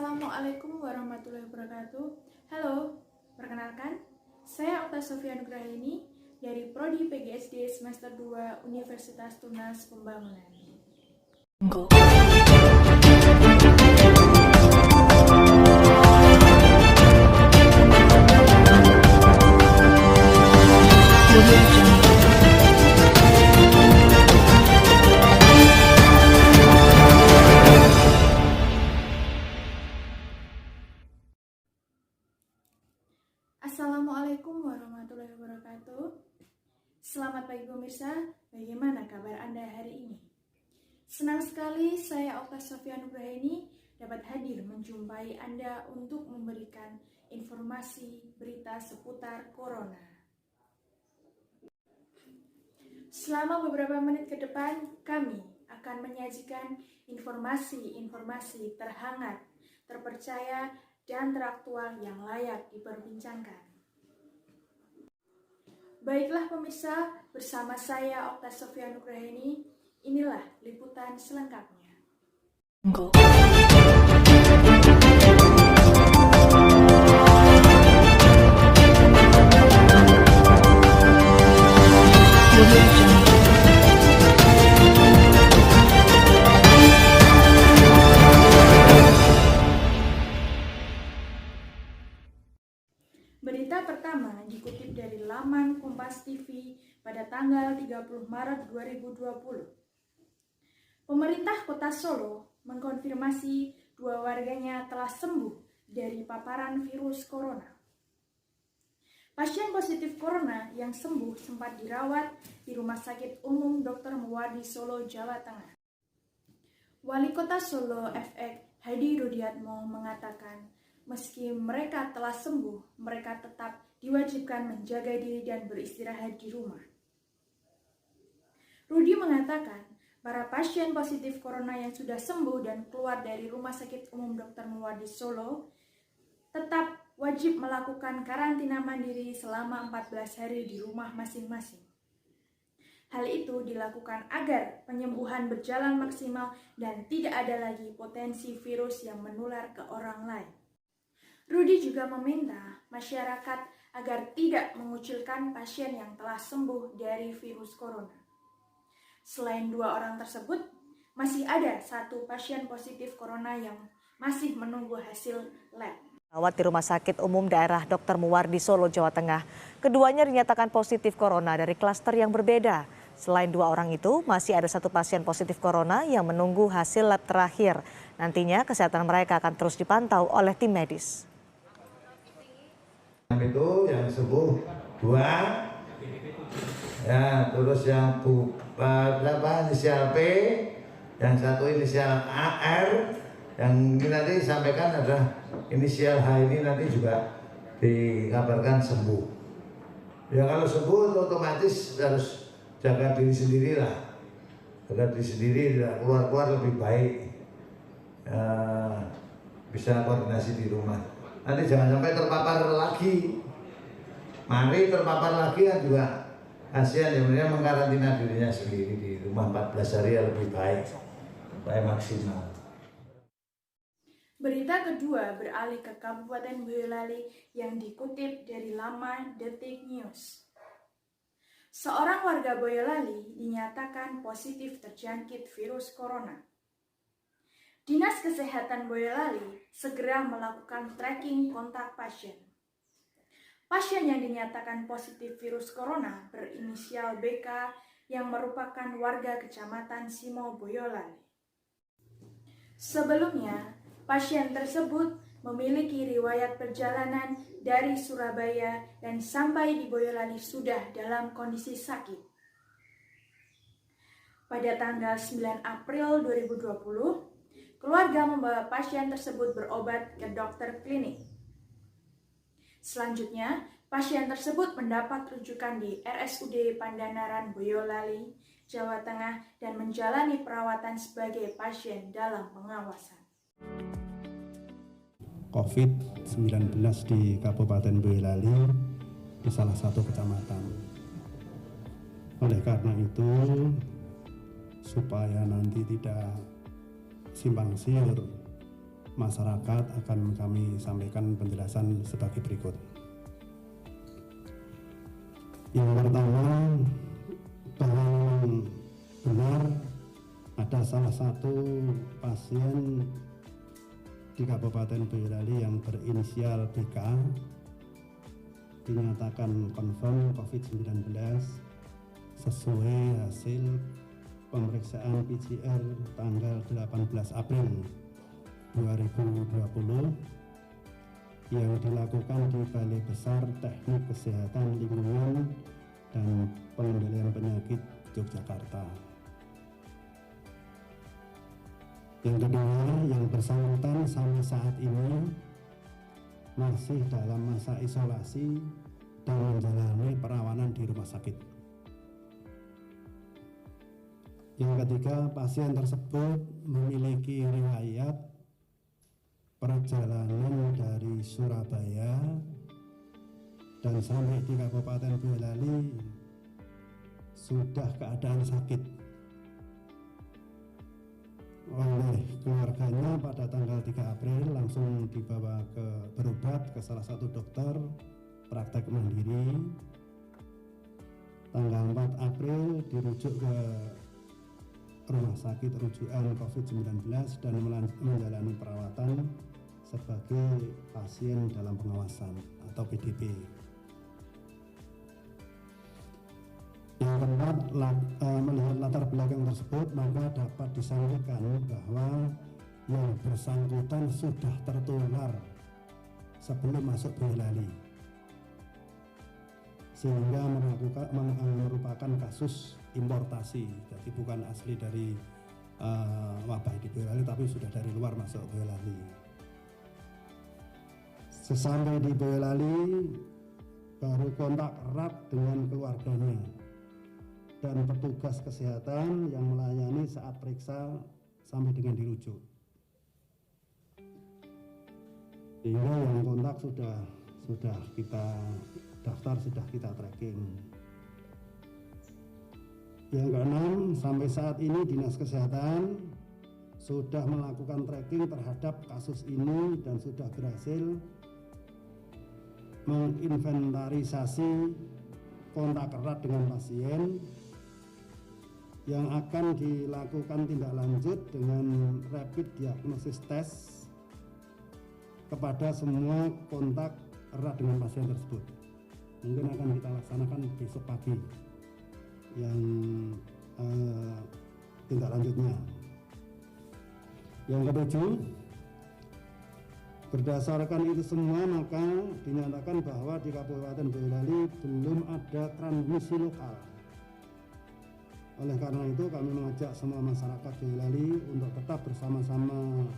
Assalamualaikum warahmatullahi wabarakatuh. Halo, perkenalkan, saya Okta Sofia Nugraini dari Prodi PGSD semester 2 Universitas Tunas Pembangunan. Assalamualaikum warahmatullahi wabarakatuh. Selamat pagi pemirsa, bagaimana kabar Anda hari ini? Senang sekali saya Okta Sofia Nugraini dapat hadir menjumpai Anda untuk memberikan informasi berita seputar Corona. Selama beberapa menit ke depan, kami akan menyajikan informasi-informasi terhangat, terpercaya, dan teraktual yang layak diperbincangkan. Baiklah pemirsa, bersama saya Okta Sofia Nugraini, inilah liputan selengkapnya. Berita pertama dikutip dari laman Kompas TV pada tanggal 30 Maret 2020. Pemerintah Kota Solo mengkonfirmasi 2 warganya telah sembuh dari paparan virus corona. Pasien positif corona yang sembuh sempat dirawat di Rumah Sakit Umum Dr. Muwardi Solo, Jawa Tengah. Wali Kota Solo FX Hadi Rudiatmo mengatakan, meski mereka telah sembuh, mereka tetap diwajibkan menjaga diri dan beristirahat di rumah. Rudi mengatakan, para pasien positif corona yang sudah sembuh dan keluar dari Rumah Sakit Umum Dr. Muwardi Solo tetap wajib melakukan karantina mandiri selama 14 hari di rumah masing-masing. Hal itu dilakukan agar penyembuhan berjalan maksimal dan tidak ada lagi potensi virus yang menular ke orang lain. Rudi juga meminta masyarakat agar tidak mengucilkan pasien yang telah sembuh dari virus corona. Selain 2 orang tersebut, masih ada 1 pasien positif corona yang masih menunggu hasil lab. Rawat di Rumah Sakit Umum Daerah Dr. Muwardi Solo, Jawa Tengah. Keduanya dinyatakan positif corona dari klaster yang berbeda. Selain 2 orang itu, masih ada 1 pasien positif corona yang menunggu hasil lab terakhir. Nantinya kesehatan mereka akan terus dipantau oleh tim medis. Itu yang sembuh 2, ya, terus yang inisial P, yang 1 inisial AR, yang ini nanti disampaikan adalah inisial H ini nanti juga dikabarkan sembuh. Ya kalau sembuh otomatis harus jaga diri sendiri lah, jaga diri sendiri, tidak keluar lebih baik, ya, bisa koordinasi di rumah. Nanti jangan sampai terpapar lagi. Mari terpapar lagi kan juga kasihan ya, mereka mengkarantina dirinya sendiri di rumah 14 hari lebih baik, supaya maksimal. Berita kedua beralih ke Kabupaten Boyolali yang dikutip dari laman Detik News. Seorang warga Boyolali dinyatakan positif terjangkit virus corona. Dinas Kesehatan Boyolali segera melakukan tracking kontak pasien. Pasien yang dinyatakan positif virus corona berinisial BK yang merupakan warga Kecamatan Simo, Boyolali. Sebelumnya, pasien tersebut memiliki riwayat perjalanan dari Surabaya dan sampai di Boyolali sudah dalam kondisi sakit. Pada tanggal 9 April 2020, keluarga membawa pasien tersebut berobat ke dokter klinik. Selanjutnya, pasien tersebut mendapat rujukan di RSUD Pandanaran Boyolali, Jawa Tengah dan menjalani perawatan sebagai pasien dalam pengawasan. COVID-19 di Kabupaten Boyolali di salah satu kecamatan. Oleh karena itu, supaya nanti tidak simpang siur masyarakat akan kami sampaikan penjelasan sebagai berikut. Yang pertama, bahwa benar ada salah satu pasien di Kabupaten Boyolali yang berinisial BK dinyatakan confirm COVID-19 sesuai hasil pemeriksaan PCR tanggal 18 April 2020 yang dilakukan di Balai Besar Teknik Kesehatan Lingkungan dan Pengendalian Penyakit Yogyakarta. Yang kedua, yang bersangkutan sampai saat ini masih dalam masa isolasi dan menjalani perawatan di rumah sakit. Yang ketiga, pasien tersebut memiliki riwayat perjalanan dari Surabaya dan sampai di Kabupaten Boyolali sudah keadaan sakit oleh keluarganya. Pada tanggal 3 April langsung dibawa berobat ke salah satu dokter praktek mandiri. Tanggal 4 April dirujuk ke rumah sakit rujukan COVID-19 dan menjalani perawatan sebagai pasien dalam pengawasan atau PDP. Yang keempat, melihat latar belakang tersebut, maka dapat disampaikan bahwa yang bersangkutan sudah tertular sebelum masuk Boyolali, sehingga merupakan kasus importasi, jadi bukan asli dari wabah di Boyolali, tapi sudah dari luar masuk Boyolali. Sesampai di Boyolali, baru kontak erat dengan keluarganya dan petugas kesehatan yang melayani saat periksa sampai dengan dirujuk. Sehingga yang kontak sudah kita daftar, sudah kita tracking. Yang keenam, sampai saat ini Dinas Kesehatan sudah melakukan tracking terhadap kasus ini dan sudah berhasil menginventarisasi kontak erat dengan pasien yang akan dilakukan tindak lanjut dengan rapid diagnosis test kepada semua kontak erat dengan pasien tersebut. Mungkin akan kita laksanakan besok pagi yang tindak lanjutnya. Yang ketujuh, berdasarkan itu semua maka dinyatakan bahwa di Kabupaten Boyolali belum ada transmisi lokal. Oleh karena itu kami mengajak semua masyarakat Boyolali untuk tetap bersama-sama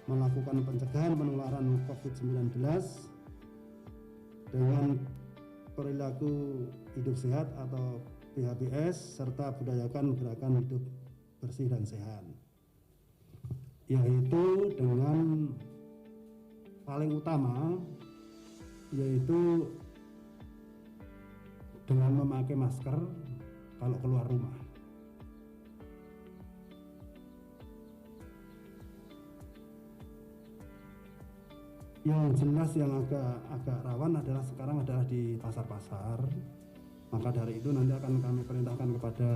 melakukan pencegahan penularan COVID-19 dengan perilaku hidup sehat atau PHBS serta budayakan gerakan hidup bersih dan sehat, yaitu dengan paling utama yaitu dengan memakai masker kalau keluar rumah. Yang jelas yang agak rawan adalah sekarang adalah di pasar-pasar. Maka dari itu nanti akan kami perintahkan kepada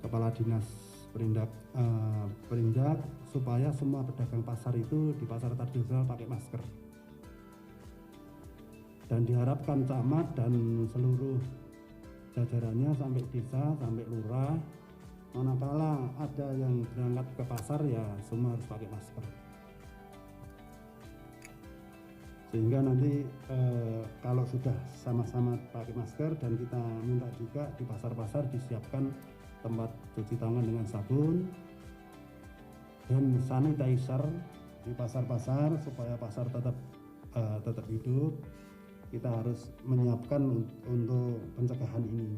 Kepala Dinas Perindak supaya semua pedagang pasar itu di pasar tradisional pakai masker. Dan diharapkan camat dan seluruh jajarannya sampai desa, sampai lurah, manakala ada yang berangkat ke pasar ya semua harus pakai masker. Sehingga nanti kalau sudah sama-sama pakai masker dan kita minta juga di pasar-pasar disiapkan tempat cuci tangan dengan sabun, hand sanitizer di pasar-pasar supaya pasar tetap hidup. Kita harus menyiapkan untuk pencegahan ini.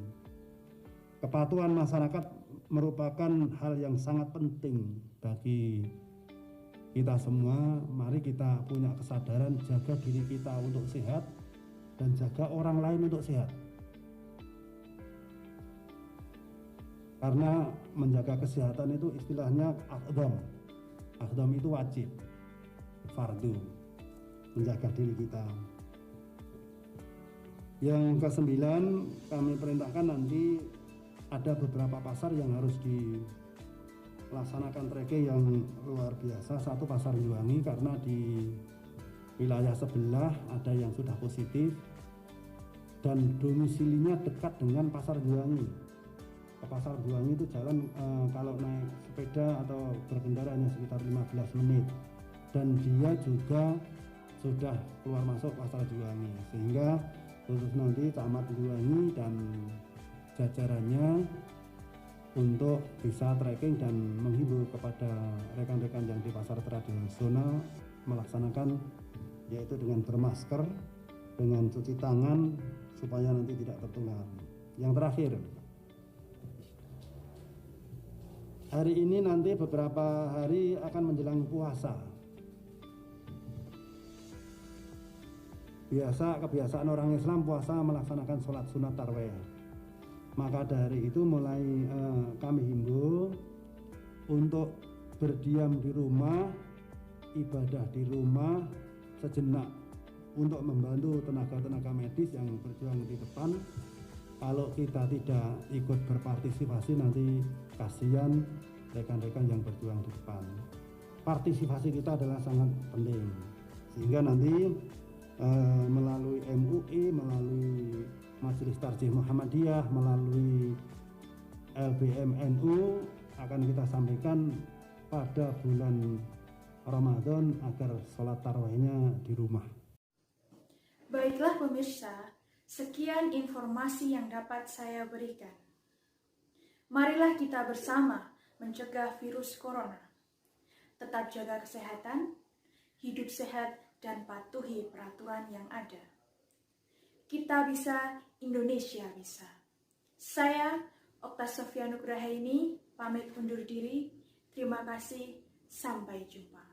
Kepatuhan masyarakat merupakan hal yang sangat penting bagi kita semua. Mari kita punya kesadaran jaga diri kita untuk sehat dan jaga orang lain untuk sehat. Karena menjaga kesehatan itu istilahnya akhdam. Akhdam itu wajib. fardu, menjaga diri kita. Yang ke-9, kami perintahkan nanti ada beberapa pasar yang harus dilaksanakan tracking yang luar biasa. Satu, Pasar Juwangi, karena di wilayah sebelah ada yang sudah positif dan domisilinya dekat dengan Pasar Juwangi. Ke Pasar Juwangi itu jalan kalau naik sepeda atau berkendara hanya sekitar 15 menit, dan dia juga sudah keluar masuk Pasar Juwangi, sehingga khusus nanti Camat Juwangi dan jajarannya untuk bisa tracking dan menghimbau kepada rekan-rekan yang di pasar tradisional melaksanakan, yaitu dengan bermasker, dengan cuci tangan supaya nanti tidak tertular. Yang terakhir, hari ini nanti beberapa hari akan menjelang puasa. Kebiasaan orang Islam puasa melaksanakan sholat sunat tarawih. Maka dari itu mulai kami himbau untuk berdiam di rumah, ibadah di rumah sejenak untuk membantu tenaga-tenaga medis yang berjuang di depan. Kalau kita tidak ikut berpartisipasi, nanti kasihan rekan-rekan yang berjuang di depan. Partisipasi kita adalah sangat penting, sehingga nanti melalui MUI, melalui Majelis Tarjih Muhammadiyah, melalui LBMNU akan kita sampaikan pada bulan Ramadan agar sholat tarawihnya di rumah. Baiklah pemirsa, sekian informasi yang dapat saya berikan. Marilah kita bersama mencegah virus corona. Tetap jaga kesehatan, hidup sehat, dan patuhi peraturan yang ada. Kita bisa, Indonesia bisa. Saya, Okta Sofia Nugrahaini, pamit undur diri. Terima kasih, sampai jumpa.